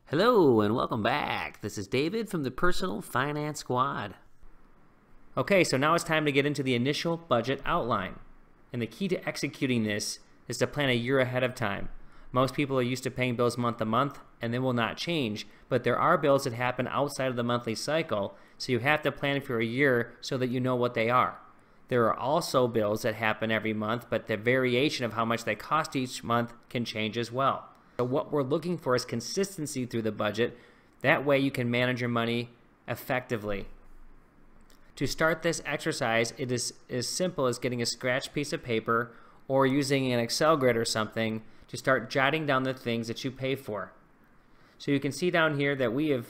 Hello and welcome back. This is David from the Personal Finance Squad. Okay, so now it's time to get into the initial budget outline. And the key to executing this is to plan a year ahead of time. Most people are used to paying bills month to month and they will not change, but there are bills that happen outside of the monthly cycle, so you have to plan for a year so that you know what they are. There are also bills that happen every month, but the variation of how much they cost each month can change as well. So what we're looking for is consistency through the budget. That way you can manage your money effectively. To start this exercise, it is as simple as getting a scratch piece of paper or using an Excel grid or something to start jotting down the things that you pay for. So you can see down here that we have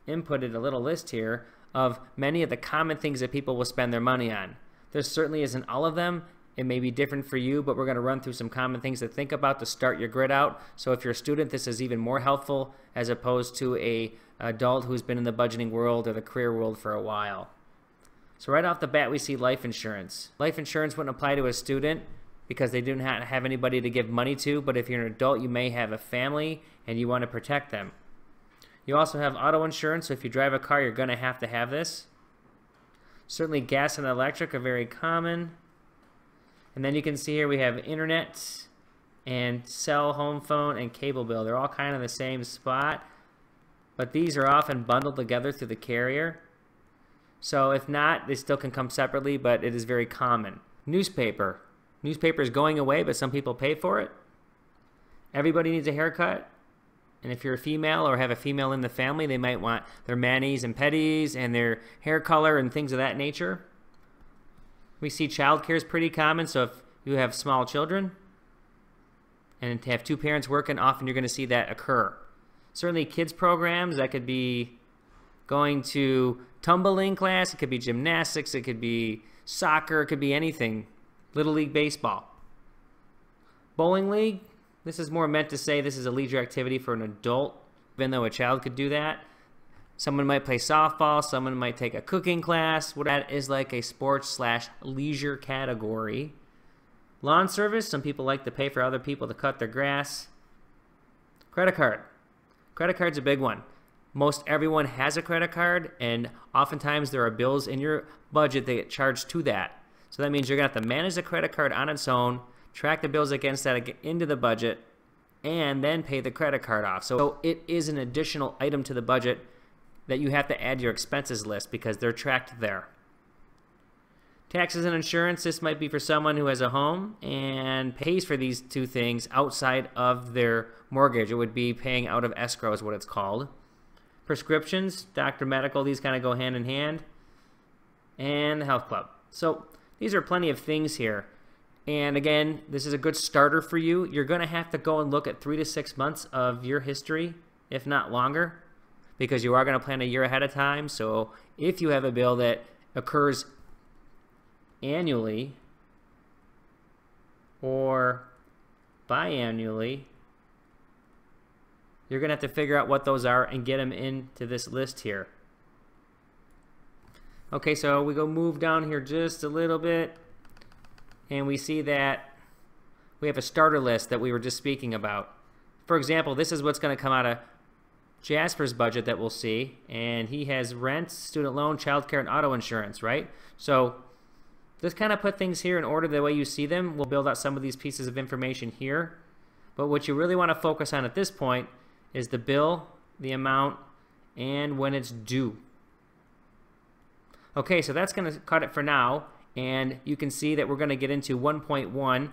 inputted a little list here of many of the common things that people will spend their money on. There certainly isn't all of them. It may be different for you, but we're going to run through some common things to think about to start your grid out. So if you're a student, this is even more helpful as opposed to an adult who's been in the budgeting world or the career world for a while. So right off the bat, we see life insurance. Life insurance wouldn't apply to a student because they do not have anybody to give money to, but if you're an adult, you may have a family and you want to protect them. You also have auto insurance, so if you drive a car, you're going to have this. Certainly gas and electric are very common. And then you can see here we have internet and cell, home phone, and cable bill. They're all kind of the same spot, but these are often bundled together through the carrier. So if not, they still can come separately, but it is very common. Newspaper. Newspaper is going away, but some people pay for it. Everybody needs a haircut. And if you're a female or have a female in the family, they might want their manis and pedis and their hair color and things of that nature. We see childcare is pretty common, so if you have small children and to have two parents working, often you're going to see that occur. Certainly kids programs, that could be going to tumbling class, it could be gymnastics, it could be soccer, it could be anything. Little League Baseball. Bowling league, this is more meant to say this is a leisure activity for an adult, even though a child could do that. Someone might play softball, someone might take a cooking class. That is like a sports/leisure category. Lawn service, some people like to pay for other people to cut their grass. Credit card. Credit card's a big one. Most everyone has a credit card, and oftentimes there are bills in your budget that get charged to that. So that means you're going to have to manage the credit card on its own, track the bills against that into the budget, and then pay the credit card off. So it is an additional item to the budget that you have to add to your expenses list because they're tracked there. Taxes and insurance, this might be for someone who has a home and pays for these two things outside of their mortgage. It would be paying out of escrow is what it's called. Prescriptions, doctor, medical, these kind of go hand in hand. And the health club. So these are plenty of things here. And again, this is a good starter for you. You're going to have to go and look at 3 to 6 months of your history, if not longer, because you are going to plan a year ahead of time. So if you have a bill that occurs annually or biannually, you're going to have to figure out what those are and get them into this list here. Okay, so we go move down here just a little bit, and we see that we have a starter list that we were just speaking about. For example, this is what's going to come out of Jasper's budget that we'll see, and he has rent, student loan, childcare, and auto insurance, right? So let's kind of put things here in order the way you see them. We'll build out some of these pieces of information here, but what you really want to focus on at this point is the bill, the amount, and when it's due. Okay, so that's going to cut it for now, and you can see that we're going to get into 1.1,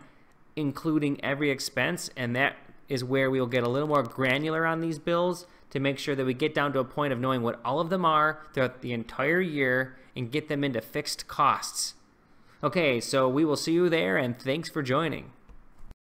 including every expense, and that is where we'll get a little more granular on these bills to make sure that we get down to a point of knowing what all of them are throughout the entire year and get them into fixed costs. Okay, so we will see you there, and thanks for joining.